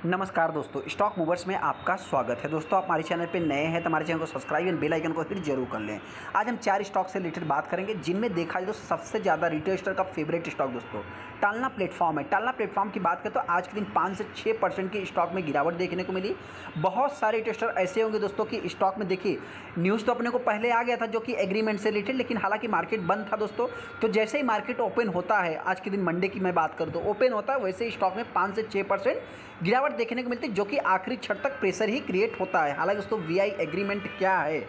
नमस्कार दोस्तों, stock movers में आपका स्वागत है। दोस्तों, आप हमारे चैनल पे नए हैं तो हमारे चैनल को सब्सक्राइब एंड बेल आइकन को हिट जरूर कर लें। आज हम 4 स्टॉक से रिलेटेड बात करेंगे जिनमें देखा जाए तो सबसे ज़्यादा रिटेल इन्वेस्टर का फेवरेट स्टॉक दोस्तों टालना प्लेटफॉर्म है। टालना प्लेटफॉर्म की बात करें तो आज के दिन 5 से 6% की स्टॉक में गिरावट देखने को मिली। बहुत सारे इन्वेस्टर ऐसे होंगे दोस्तों कि स्टॉक में देखिए न्यूज़ तो अपने को पहले आ गया था जो कि एग्रीमेंट से रिलेटेड, लेकिन हालांकि मार्केट बंद था दोस्तों। तो जैसे ही मार्केट ओपन होता है, आज के दिन मंडे की मैं बात करूँ तो ओपन होता है, वैसे ही स्टॉक में 5 से 6% गिरावट देखने को मिलती है, जो कि आखिरी क्षण तक प्रेशर ही क्रिएट होता है। हालांकि दोस्तों वीआई एग्रीमेंट क्या है,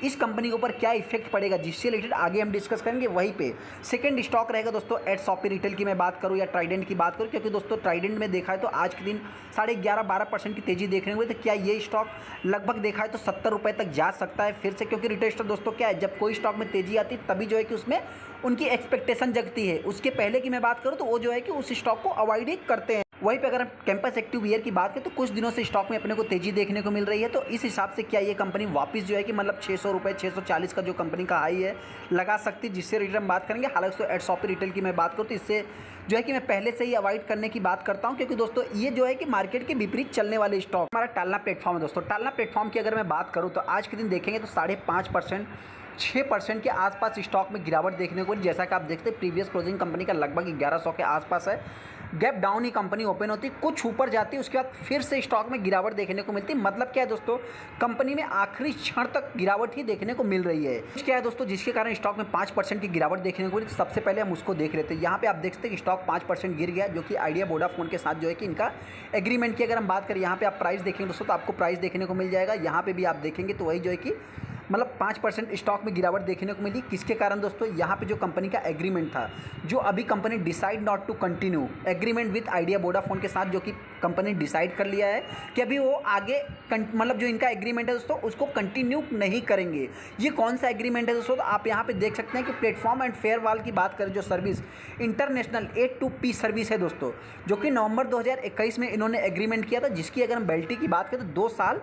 इस कंपनी के ऊपर क्या इफेक्ट पड़ेगा, जिससे रिलेटेड आगे हम डिस्कस करेंगे। वहीं पे सेकंड स्टॉक रहेगा दोस्तों एट शॉपी रिटेल की मैं बात करूं या ट्राइडेंट की बात करूं, क्योंकि दोस्तों ट्राइडेंट में देखा है तो आज के दिन 11.5-12% की तेजी देखने को मिली। तो क्या ये स्टॉक लगभग देखा है तो 70 रुपये तक जा सकता है फिर से, क्योंकि रिटेल दोस्तों क्या है, जब कोई स्टॉक में तेजी आती है तभी जो है कि उसमें उनकी एक्सपेक्टेशन जगती है। उसके पहले की मैं बात करूँ तो वो जो है कि उस स्टॉक को अवॉइड ही करते हैं। वहीं पे अगर हम कैंपस एक्टिव वियर की बात करें तो कुछ दिनों से स्टॉक में अपने को तेजी देखने को मिल रही है। तो इस हिसाब से क्या ये कंपनी वापस जो है कि मतलब 600 रुपये 640 का जो कंपनी का हाई है लगा सकती है, जिससे रिटर्न बात करेंगे। हालांकि तो एट शॉपी रिटेल की मैं बात करूँ तो इससे जो है कि मैं पहले से ही अवॉइड करने की बात करता हूँ, क्योंकि दोस्तों ये जो है कि मार्केट के विपरीत चलने वाले स्टॉक हमारा टालना प्लेटफॉर्म है। दोस्तों टालना प्लेटफॉर्म की अगर मैं बात करूँ तो आज के दिन देखेंगे तो 5.5% 6% के आसपास स्टॉक में गिरावट देखने को मिली। जैसा कि आप देखते हैं प्रीवियस क्लोजिंग कंपनी का लगभग 1100 के आसपास है। गैप डाउन ही कंपनी ओपन होती है, कुछ ऊपर जाती है, उसके बाद फिर से स्टॉक में गिरावट देखने को मिलती है। मतलब क्या है दोस्तों, कंपनी में आखिरी क्षण तक गिरावट ही देखने को मिल रही है। क्या है दोस्तों, जिसके कारण स्टॉक में 5% की गिरावट देखने को मिली। तो सबसे पहले हम उसको देख लेते हैं। यहाँ पे आप देख सकते हैं कि स्टॉक 5% गिर गया, जो कि आइडिया वोडाफोन के साथ जो है कि इनका एग्रीमेंट की अगर हम बात करें, यहाँ पे आप प्राइस देखेंगे दोस्तों तो आपको प्राइस देखने को मिल जाएगा। यहाँ पे भी आप देखेंगे तो वही जो है कि मतलब 5% स्टॉक में गिरावट देखने को मिली। किसके कारण दोस्तों, यहाँ पे जो कंपनी का एग्रीमेंट था, जो अभी company decide not to continue agreement with Idea Vodafone के साथ, जो कि कंपनी डिसाइड कर लिया है कि अभी वो आगे मतलब जो इनका एग्रीमेंट है दोस्तों उसको कंटिन्यू नहीं करेंगे। ये कौन सा एग्रीमेंट है दोस्तों, तो आप यहाँ पे देख सकते हैं कि प्लेटफॉर्म एंड फेयरवाल की बात करें, जो सर्विस इंटरनेशनल A2P सर्विस है दोस्तों, जो कि नवंबर 2021 में इन्होंने एग्रीमेंट किया था, जिसकी अगर हम बेल्टी की बात करें तो 2 साल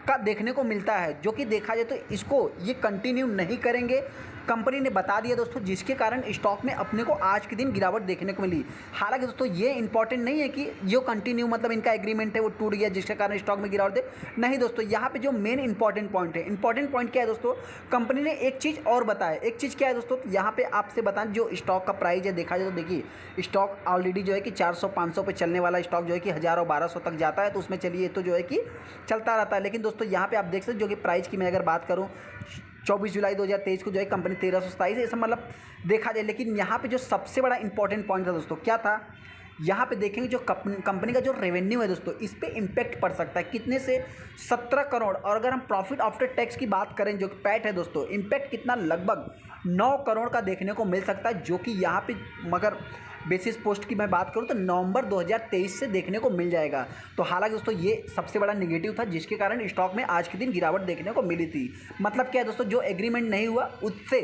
का देखने को मिलता है, जो कि देखा जाए तो इसको ये कंटिन्यू नहीं करेंगे, कंपनी ने बता दिया दोस्तों, जिसके कारण स्टॉक में अपने को आज के दिन गिरावट देखने को मिली। हालांकि दोस्तों ये इंपॉर्टेंट नहीं है कि जो कंटिन्यू मतलब इनका एग्रीमेंट है वो टूट गया जिसके कारण स्टॉक में गिरावट दे, नहीं दोस्तों। यहाँ पे जो मेन इंपॉर्टेंट पॉइंट है, इंपॉर्टेंट पॉइंट क्या है दोस्तों, कंपनी ने एक चीज़ और बताया। एक चीज़ क्या है दोस्तों, यहाँ पे आपसे बताएं, जो स्टॉक का प्राइस है देखा जाए तो देखिए स्टॉक ऑलरेडी जो है कि 400-500 पे चलने वाला स्टॉक जो है कि 1000 और 1200 तक जाता है, तो उसमें चलिए तो जो है कि चलता रहता है। लेकिन दोस्तों यहाँ पे आप देख सकते जो कि प्राइस की मैं अगर बात करूँ 24 जुलाई 2023 को जो है कंपनी 1327 ऐसा मतलब देखा जाए। लेकिन यहाँ पे जो सबसे बड़ा इंपॉर्टेंट पॉइंट था दोस्तों क्या था, यहाँ पे देखेंगे जो कंपनी का जो रेवेन्यू है दोस्तों, इस पे इम्पैक्ट पड़ सकता है कितने से 17 करोड़। और अगर हम प्रॉफिट आफ्टर टैक्स की बात करें जो पैट है दोस्तों, इम्पैक्ट कितना लगभग 9 करोड़ का देखने को मिल सकता है, जो कि यहाँ पे मगर बेसिस पोस्ट की मैं बात करूँ तो नवंबर 2023 से देखने को मिल जाएगा। तो हालांकि दोस्तों ये सबसे बड़ा नेगेटिव था, जिसके कारण स्टॉक में आज के दिन गिरावट देखने को मिली थी। मतलब क्या है दोस्तों, जो एग्रीमेंट नहीं हुआ उससे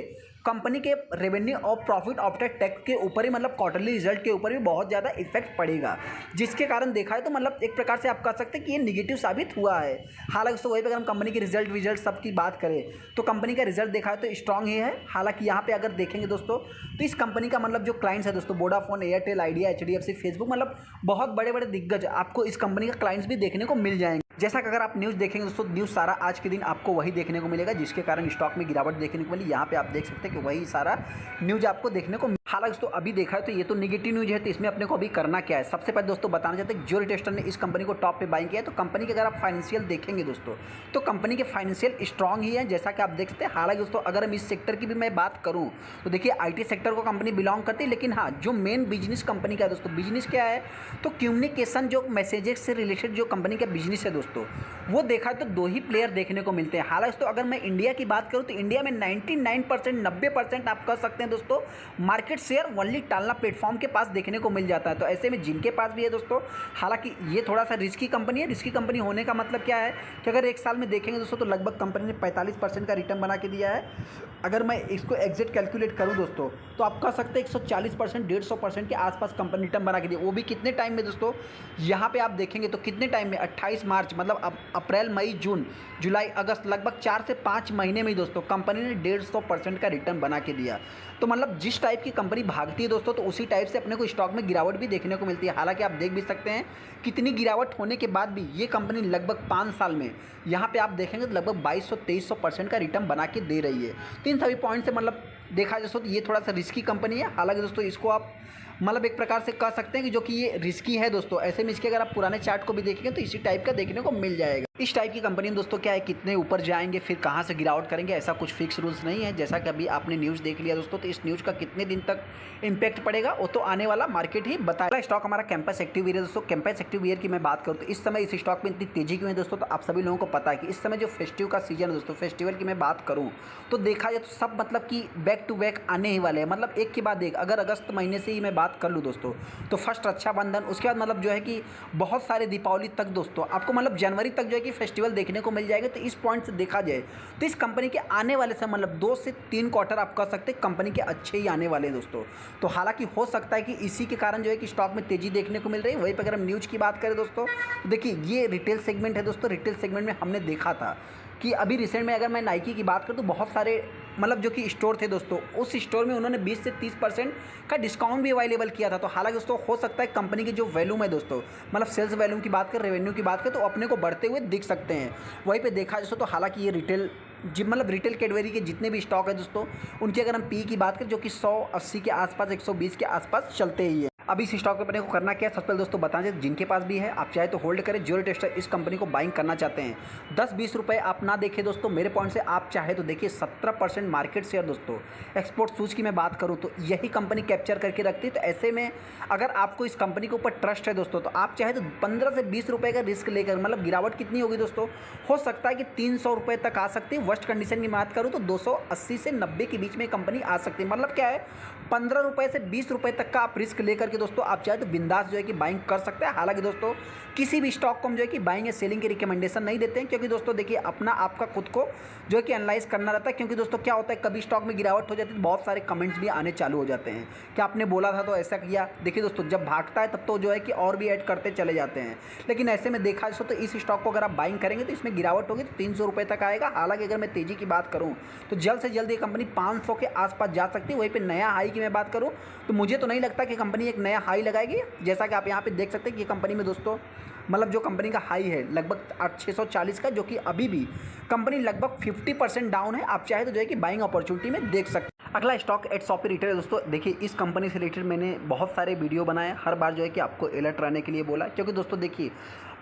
कंपनी के रेवेन्यू और प्रॉफिट आफ्टर टैक्स के ऊपर ही मतलब क्वार्टरली रिजल्ट के ऊपर भी बहुत ज़्यादा इफेक्ट पड़ेगा, जिसके कारण देखा है तो मतलब एक प्रकार से आप कह सकते हैं कि ये निगेटिव साबित हुआ है। हालांकि दोस्तों वही पे अगर हम कंपनी के रिजल्ट सब की बात करें तो कंपनी का रिजल्ट देखा है तो स्ट्रांग ही है। हालांकि यहाँ पे अगर देखेंगे दोस्तों तो इस कंपनी का मतलब जो क्लाइंट्स है दोस्तों, Vodafone, Airtel, idea, HDFC, Facebook, मतलब बहुत बड़े बड़े दिग्गज आपको इस कंपनी का क्लाइंट्स भी देखने को मिल जाएंगे। जैसा कि अगर आप न्यूज़ देखेंगे दोस्तों, न्यूज़ सारा आज के दिन आपको वही देखने को मिलेगा, जिसके कारण स्टॉक में गिरावट देखने को मिली। यहाँ पे आप देख सकते हैं कि वही सारा न्यूज़ आपको देखने को। हालांकि दोस्तों अभी देखा है तो ये तो नेगेटिव न्यूज़ है, तो इसमें अपने को अभी करना क्या है। सबसे पहले दोस्तों बताना चाहते हैं जो रिटेस्टर ने इस कंपनी को टॉप पे बाइंग किया है, तो कंपनी के अगर आप फाइनेंशियल देखेंगे दोस्तों तो कंपनी के फाइनेंशियल स्ट्रांग ही है, जैसा कि आप देख सकते हैं। हालांकि दोस्तों अगर हम इस सेक्टर की भी मैं बात करूँ तो देखिए IT सेक्टर को कंपनी बिलोंग करती है, लेकिन हाँ जो मेन बिजनेस कंपनी का है दोस्तों, बिजनेस क्या है तो कम्युनिकेशन जो मैसेजेस से रिलेटेड जो कंपनी का बिजनेस है दोस्तों, वो देखा है तो 2 ही प्लेयर देखने को मिलते हैं। हालांकि तो अगर मैं इंडिया की बात करूँ तो इंडिया में 99% 90% आप कह सकते हैं दोस्तों मार्केट शेयर ओनली टालना प्लेटफॉर्म के पास देखने को मिल जाता है। तो ऐसे में जिनके पास भी है दोस्तों, हालांकि ये थोड़ा सा रिस्की कंपनी है। रिस्की कंपनी होने का मतलब क्या है कि अगर एक साल में देखेंगे दोस्तों तो लगभग कंपनी ने 45% का रिटर्न बना के दिया है। अगर मैं इसको एग्जैक्ट कैलकुलेट करूँ दोस्तों तो आप कह सकते हैं 140% 150% के आसपास कंपनी रिटर्न बना के दी। वो भी कितने टाइम में दोस्तों, यहाँ पे आप देखेंगे तो कितने टाइम में 28 मार्च 5 मतलब अप्रैल मई जून जुलाई अगस्त लगभग 4 से 5 महीने में ही दोस्तों कंपनी ने 150% का रिटर्न बना के दिया। तो मतलब जिस टाइप की कंपनी भागती है दोस्तों, तो उसी टाइप से अपने को स्टॉक में गिरावट भी देखने को मिलती है। हालांकि आप देख भी सकते हैं कितनी गिरावट होने के बाद भी ये कंपनी लगभग 5 साल में यहाँ पे आप देखेंगे तो लगभग 2200-2300% का रिटर्न बना के दे रही है। तो इन सभी पॉइंट से मतलब देखा जाए तो ये थोड़ा सा रिस्की कंपनी है। हालांकि दोस्तों इसको आप मतलब एक प्रकार से कह सकते हैं कि जो कि ये रिस्की है दोस्तों। ऐसे में इसके अगर आप पुराने चार्ट को भी देखेंगे तो इसी टाइप का देखने को मिल जाएगा। इस टाइप की कंपनी में दोस्तों क्या है, कितने ऊपर जाएंगे फिर कहाँ से गिरावट करेंगे, ऐसा कुछ फिक्स रूल्स नहीं है। जैसा कि अभी आपने न्यूज़ देख लिया दोस्तों, तो इस न्यूज़ का कितने दिन तक इंपैक्ट पड़ेगा वो तो आने वाला मार्केट ही बताएगा। स्टॉक हमारा कैंपस एक्टिव वियर है दोस्तों। कैंपस एक्टिव वियर की मैं बात करूँ तो इस समय इस स्टॉक में इतनी तेजी क्यों है दोस्तों, तो आप सभी लोगों को पता है कि इस समय जो फेस्टिव का सीजन है दोस्तों, फेस्टिवल की मैं बात करूँ तो देखा जाए तो सब मतलब कि बैक टू बैक आने ही वाले हैं, मतलब एक के बाद एक। अगर अगस्त महीने से ही मैं बात कर लूँ दोस्तों, तो फर्स्ट रक्षाबंधन, उसके बाद मतलब जो है कि बहुत सारे दीपावली तक दोस्तों आपको मतलब जनवरी तक जो है कि फेस्टिवल देखने को मिल जाएगा। तो इस पॉइंट से देखा जाए तो इस कंपनी के आने वाले समय मतलब 2 से 3 क्वार्टर आप कह सकते हैं कंपनी के अच्छे ही आने वाले हैं दोस्तों। तो हालांकि हो सकता है कि इसी के कारण जो है कि स्टॉक में तेजी देखने को मिल रही है। वहीं पर अगर हम न्यूज़ की बात करें दोस्तों, तो देखिए ये रिटेल सेगमेंट है दोस्तों। रिटेल सेगमेंट में हमने देखा था कि अभी रिसेंट में अगर मैं नाइकी की बात करूँ तो बहुत सारे मतलब जो कि स्टोर थे दोस्तों, उस स्टोर में उन्होंने 20 से 30% का डिस्काउंट भी अवेलेबल किया था। तो हालांकि दोस्तों हो सकता है कंपनी की जो वैल्यूम है दोस्तों, मतलब सेल्स वैल्यूम की बात करें, रेवेन्यू की बात करें, तो अपने को बढ़ते हुए दिख सकते हैं। वहीं पे देखा दोस्तों तो हालांकि ये रिटेल मतलब रिटेल कैटेगरी के जितने भी स्टॉक है दोस्तों, उनकी अगर हम पी की बात करें जो कि 180 के आसपास 120 के आसपास चलते ही है। अभी इस स्टॉक पे अपने को करना क्या है, सबसे पहले दोस्तों बता दें जिनके पास भी है आप चाहे तो होल्ड करें। जो टेस्टर इस कंपनी को बाइंग करना चाहते हैं 10-20 रुपये आप ना देखें दोस्तों, मेरे पॉइंट से आप चाहे तो देखिए 17% मार्केट शेयर दोस्तों। एक्सपोर्ट सूच की मैं बात करूँ तो यही कंपनी कैप्चर करके रखती है। तो ऐसे में अगर आपको इस कंपनी के ऊपर ट्रस्ट है दोस्तों, तो आप चाहे तो 15 से 20 रुपये का रिस्क लेकर, मतलब गिरावट कितनी होगी दोस्तों, हो सकता है कि 300 रुपये तक आ सकती है। वर्स्ट कंडीशन की बात करूँ तो 280 से 90 के बीच में कंपनी आ सकती है। मतलब क्या है, 15 रुपये से 20 रुपये तक का आप रिस्क लेकर के दोस्तों आप चाहे तो बिंदास जो है कि बाइंग कर सकते हैं। हालांकि दोस्तों किसी भी स्टॉक को हम जो है कि बाइंग या सेलिंग की रिकमेंडेशन नहीं देते हैं, क्योंकि दोस्तों देखिए अपना आपका खुद को जो है कि एनालाइज करना रहता है। क्योंकि दोस्तों क्या होता है, कभी स्टॉक में गिरावट हो जाती है तो बहुत सारे कमेंट्स भी आने चालू हो जाते हैं कि आपने बोला था तो ऐसा किया। देखिए दोस्तों जब भागता है तब तो जो है कि और भी ऐड करते चले जाते हैं, लेकिन ऐसे में देखा दोस्तों तो इस स्टॉक को अगर आप बाइंग करेंगे तो इसमें गिरावट होगी तो 300 रुपये तक आएगा। हालांकि अगर मैं तेजी की बात करूँ तो जल्द से जल्द ये कंपनी 500 के आसपास जा सकती है। वहीं पर नया हाई की मैं बात करूँ तो मुझे तो नहीं लगता कि कंपनी एक नया हाई लगाएगी। जैसा कि आप यहाँ पे देख सकते हैं कि कंपनी में दोस्तों मतलब जो कंपनी का हाई है लगभग 640 का, जो कि अभी भी कंपनी लगभग 50% डाउन है। आप चाहे तो जो है कि बाइंग अपॉर्चुनिटी में देख सकते हैं। अगला स्टॉक एट शॉपी रिटेल है दोस्तों। देखिए इस कंपनी से रिलेटेड मैंने बहुत सारे वीडियो बनाए, हर बार जो है कि आपको अलर्ट रहने के लिए बोला, क्योंकि दोस्तों देखिए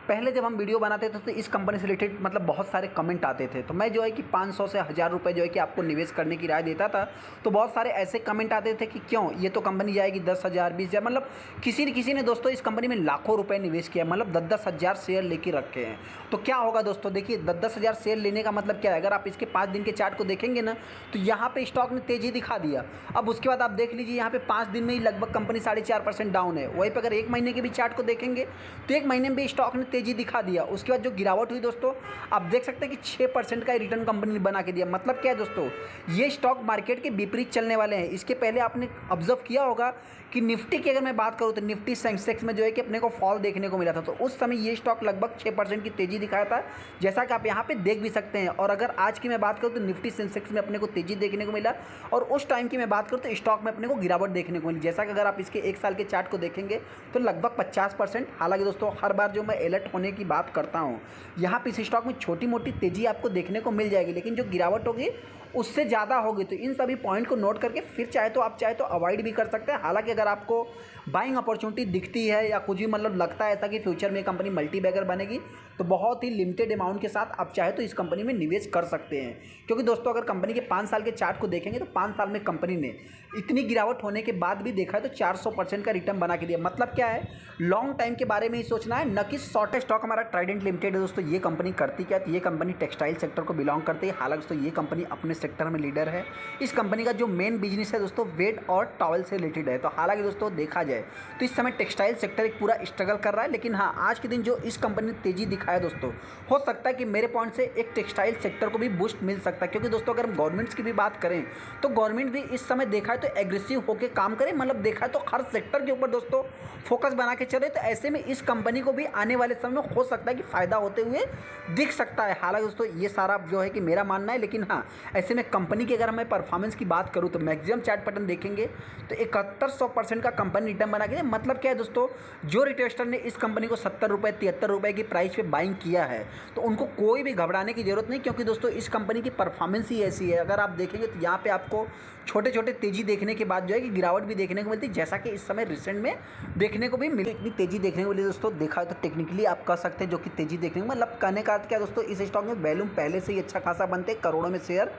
पहले जब हम वीडियो बनाते थे तो इस कंपनी से रिलेटेड मतलब बहुत सारे कमेंट आते थे, तो मैं जो है कि 500 से 1000 रुपये जो है कि आपको निवेश करने की राय देता था। तो बहुत सारे ऐसे कमेंट आते थे कि क्यों ये तो कंपनी जाएगी 10,000 20,000, मतलब किसी न किसी ने दोस्तों इस कंपनी में लाखों रुपए निवेश किया, मतलब 10-10 हज़ार शेयर लेके रखे हैं। तो क्या होगा दोस्तों, देखिए 10-10 हज़ार शेयर लेने का मतलब क्या है, अगर आप इसके 5 दिन के चार्ट को देखेंगे ना तो यहाँ पे स्टॉक ने तेजी दिखा दिया। अब उसके बाद आप देख लीजिए यहाँ पे 5 दिन में ही लगभग कंपनी 4.5% डाउन है। वहीं पर अगर 1 महीने के भी चार्ट को देखेंगे तो 1 महीने में भी स्टॉक ने तेजी दिखा दिया। उसके बाद जो गिरावट हुई दोस्तों आप देख सकते हैं कि 6% का रिटर्न कंपनी ने बना के दिया। मतलब क्या है दोस्तों, ये स्टॉक मार्केट के विपरीत चलने वाले हैं। इसके पहले आपने ऑब्जर्व किया होगा कि निफ्टी की अगर मैं बात करूँ तो निफ्टी सेंसेक्स में जो है कि अपने को फॉल देखने को मिला था, तो उस समय ये स्टॉक लगभग 6% की तेजी दिखाया था, जैसा कि आप यहाँ पे देख भी सकते हैं। और अगर आज की मैं बात करूँ तो निफ्टी सेंसेक्स में अपने को तेजी देखने को मिला, और उस टाइम की मैं बात करूँ तो स्टॉक में अपने को गिरावट देखने को मिली। जैसा कि अगर आप इसके 1 साल के चार्ट को देखेंगे तो लगभग 50%। हालांकि दोस्तों हर बार जो मैं अलर्ट होने की बात करता हूँ, यहाँ पे इस स्टॉक में छोटी मोटी तेजी आपको देखने को मिल जाएगी, लेकिन जो गिरावट होगी उससे ज़्यादा होगी। तो इन सभी पॉइंट को नोट करके फिर चाहे तो अवॉइड भी कर सकते हैं। हालांकि अगर आपको बाइंग अपॉर्चुनिटी दिखती है या कुछ भी मतलब लगता है ऐसा कि फ्यूचर में कंपनी मल्टी बैगर बनेगी, तो बहुत ही लिमिटेड अमाउंट के साथ आप चाहे तो इस कंपनी में निवेश कर सकते हैं। क्योंकि दोस्तों अगर कंपनी के 5 साल के चार्ट को देखेंगे तो 5 साल में कंपनी ने इतनी गिरावट होने के बाद भी देखा है तो 400% का रिटर्न बना के दिया। मतलब क्या है, लॉन्ग टाइम के बारे में ही सोचना है, न कि शॉर्ट। स्टॉक हमारा ट्राइडेंट लिमिटेड है दोस्तों। ये कंपनी करती क्या, तो ये कंपनी टेक्सटाइल सेक्टर को बिलोंग करती है। हालांकि दोस्तों ये कंपनी अपने सेक्टर में लीडर है। इस कंपनी का जो मेन बिजनेस है दोस्तों वेट और टॉवल से रिलेटेड है। तो हालांकि दोस्तों देखा जाए तो इस समय टेक्सटाइल सेक्टर एक पूरा स्ट्रगल कर रहा है, लेकिन हाँ आज के दिन जो इस कंपनी ने तेजी दिखाया दोस्तों, हो सकता है कि मेरे पॉइंट से एक टेक्सटाइल सेक्टर को भी बूस्ट मिल सकता है। क्योंकि दोस्तों अगर हम गवर्नमेंट्स की भी बात करें तो गवर्नमेंट भी इस समय देखा है तो एग्रेसिव होकर काम करे, मतलब देखा है तो हर सेक्टर के ऊपर दोस्तों फोकस बना के चले। तो ऐसे में इस कंपनी को भी आने वाले समय में हो सकता है कि फ़ायदा होते हुए दिख सकता है। हालांकि दोस्तों ये सारा जो है कि मेरा मानना है, लेकिन हाँ, ऐसे में कंपनी की अगर मैं परफॉर्मेंस की बात करूँ तो मैक्सिमम चार्ट पैटर्न देखेंगे तो 7100% का कंपनी रिटर्न बना के, मतलब क्या है दोस्तों, जो रिटेस्टर ने इस कंपनी को 70 रुपये 73 रुपये की प्राइस पे बाइंग किया है तो उनको कोई भी घबराने की जरूरत नहीं, क्योंकि दोस्तों इस कंपनी की परफॉर्मेंस ही ऐसी है। अगर आप देखेंगे तो यहाँ पे आपको छोटे छोटे तेजी देखने के बाद जो है कि गिरावट भी देखने को मिलती है, जैसा कि इस समय रिसेंट में देखने को भी मिली। इतनी तेजी देखने को मिली दोस्तों, देखा तो टेक्निकली आप कह सकते हैं जो कि तेजी देखने को, मतलब कहने का अर्थ क्या दोस्तों, इस स्टॉक में वैल्यूम पहले से ही अच्छा खासा बनते हैं, करोड़ों में शेयर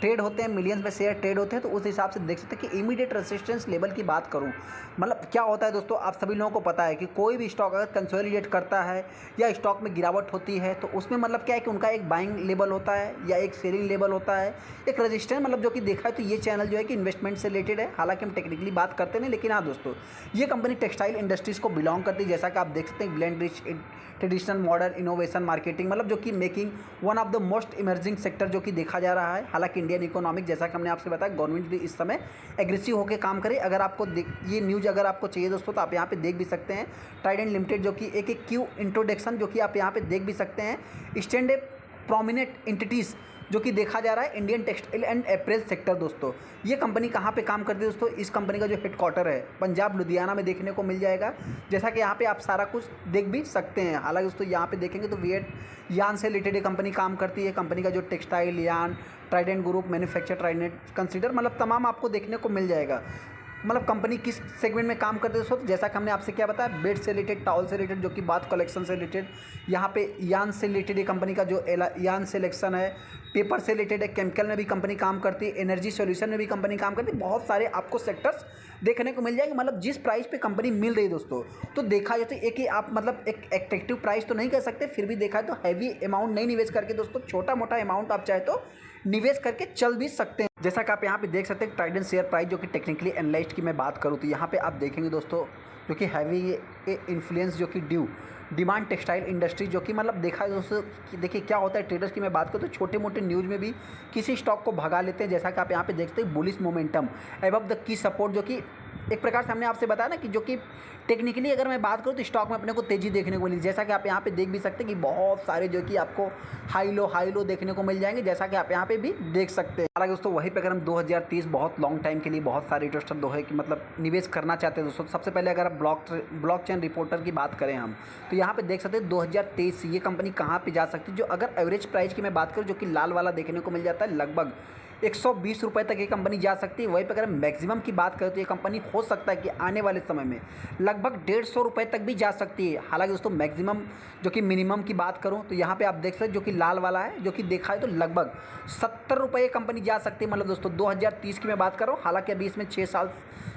ट्रेड होते हैं, मिलियंस में शेयर ट्रेड होते हैं। तो उस हिसाब से देख सकते हैं कि इमीडिएट रेजिस्टेंस लेवल की बात करूं, मतलब क्या होता है दोस्तों, आप सभी लोगों को पता है कि कोई भी स्टॉक अगर कंसोलिडेट करता है या स्टॉक में गिरावट होती है तो उसमें मतलब क्या है कि उनका एक बाइंग लेवल होता है या एक सेलिंग लेवल होता है, एक रेजिस्टेंस, मतलब जो कि देखा है तो ये चैनल जो है कि इन्वेस्टमेंट से रिलेटेड है। हालांकि हम टेक्निकली बात करते नहीं, लेकिन हाँ दोस्तों ये कंपनी टेक्सटाइल इंडस्ट्रीज़ को बिलोंग करती है, जैसा कि आप देख सकते हैं blend rich traditional modern innovation marketing, मतलब जो कि making one of the most emerging sector जो कि देखा जा रहा है। हालांकि इंडियन इकोनॉमिक, जैसा कि हमने आपसे बताया, गवर्नमेंट भी इस समय एग्रेसिव होकर काम करे। अगर आपको ये न्यूज़ अगर आपको चाहिए दोस्तों तो आप यहाँ पे देख भी सकते हैं ट्राइडेंट लिमिटेड जो कि एक क्यू इंट्रोडक्शन जो कि आप यहाँ पे देख भी सकते हैं, स्टैंड प्रोमिनेंट एंटिटीज़ जो कि देखा जा रहा है Indian textile and April sector. दोस्तों ये कंपनी कहाँ पे काम करती है दोस्तों, इस कंपनी का जो हेडक्वार्टर है पंजाब लुधियाना में देखने को मिल जाएगा, जैसा कि यहाँ पे आप सारा कुछ देख भी सकते हैं। हालांकि दोस्तों यहाँ पे देखेंगे तो वियट यान से रिलेटेड ये कंपनी काम करती है, कंपनी का जो टेक्सटाइल यान Trident group manufacture Trident consider, मतलब तमाम आपको देखने को मिल जाएगा। मतलब कंपनी किस सेगमेंट में काम करते हैं दोस्तों, जैसा कि हमने आपसे क्या बताया, बेड से रिलेटेड, टॉवल से रिलेटेड, जो कि बात कलेक्शन से रिलेटेड, यहाँ पे यान से रिलेटेड ये कंपनी का जो यान सिलेक्शन है, पेपर से रिलेटेड है, केमिकल में भी कंपनी काम करती है, एनर्जी सॉल्यूशन में भी कंपनी काम करती है, बहुत सारे आपको सेक्टर्स देखने को मिल जाएंगे। मतलब जिस प्राइस पे कंपनी मिल रही है दोस्तों, तो देखा जाए तो एक ही आप मतलब एक एट्रैक्टिव प्राइस तो नहीं कह सकते, फिर भी देखा तो हैवी अमाउंट नहीं निवेश करके दोस्तों, छोटा मोटा अमाउंट आप चाहे तो निवेश करके चल भी सकते हैं। जैसा कि आप यहाँ पे देख सकते हैं ट्राइडेंट शेयर प्राइस जो कि टेक्निकली एनालाइज्ड की मैं बात करूँ तो यहाँ पे आप देखेंगे दोस्तों जो कि हैवी इन्फ्लुएंस जो कि डिमांड टेक्सटाइल इंडस्ट्री, जो कि मतलब देखा है दोस्तों कि देखिए क्या होता है ट्रेडर्स की मैं बात करूँ तो छोटे मोटे न्यूज़ में भी किसी स्टॉक को भगा लेते हैं। जैसा कि आप यहाँ पे देखते हैं bullish momentum above the key support, जो कि एक प्रकार से हमने आपसे बताया ना कि जो कि टेक्निकली अगर मैं बात करूँ तो स्टॉक में अपने को तेज़ी देखने को मिली, जैसा कि आप यहाँ पे देख भी सकते हैं कि बहुत सारे जो कि आपको हाई लो देखने को मिल जाएंगे, जैसा कि आप यहाँ पे भी देख सकते हैं। हालांकि दोस्तों वहीं पे अगर हम 2030 बहुत लॉन्ग टाइम के लिए बहुत सारे इन्वेस्टर दो है कि मतलब निवेश करना चाहते हैं दोस्तों, सबसे पहले अगर आप ब्लॉकचेन रिपोर्टर की बात करें हम तो यहाँ पे देख सकते हैं 2023 से ये कंपनी कहाँ पे जा सकती है। जो अगर एवरेज प्राइस की मैं बात करूँ जो कि लाल वाला देखने को मिल जाता है, लगभग 120 रुपये तक ये कंपनी जा सकती है। वहीं पर अगर मैक्सिमम की बात करें तो ये कंपनी हो सकता है कि आने वाले समय में लगभग 150 रुपये तक भी जा सकती है। हालांकि दोस्तों मैक्सिमम जो कि मिनिमम की बात करूं तो यहाँ पे आप देख सकते हैं जो कि लाल वाला है, जो कि देखा है तो लगभग 70 रुपये ये कंपनी जा सकती है। मतलब दोस्तों 2030 की मैं बात कर रहा हूँ, हालांकि अभी इसमें 6 साल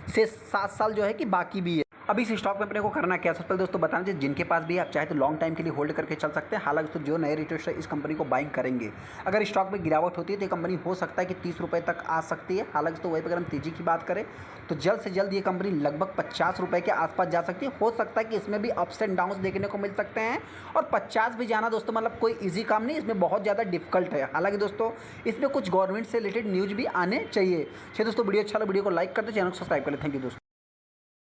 से 7 साल जो है कि बाकी भी है। अभी इस स्टॉक में अपने को करना क्या है, सबसे पहले दोस्तों बताना चाहिए जिनके पास भी आप चाहे तो लॉन्ग टाइम के लिए होल्ड करके चल सकते हैं। हालांकि दोस्तों जो नए रिटेलर इस कंपनी को बाइंग करेंगे, अगर स्टॉक में गिरावट होती है तो ये कंपनी हो सकता है कि 30 रुपये तक आ सकती है। हालांकि तो वहीं पर अगर हम तेजी की बात करें तो जल्द से जल्द ये कंपनी लगभग 50 रुपये के आसपास जा सकती है। हो सकता है कि इसमें भी अप्स एंड डाउन्स देखने को मिल सकते हैं, और 50 भी जाना दोस्तों मतलब कोई ईजी काम नहीं, इसमें बहुत ज़्यादा डिफिकल्ट है। हालांकि दोस्तों इसमें कुछ गवर्नमेंट से रिलेटेड न्यूज़ भी आने चाहिए। दोस्तों वीडियो अच्छा लगा वीडियो को लाइक करते, चैनल को सब्सक्राइब करें। थैंक यू दोस्तों।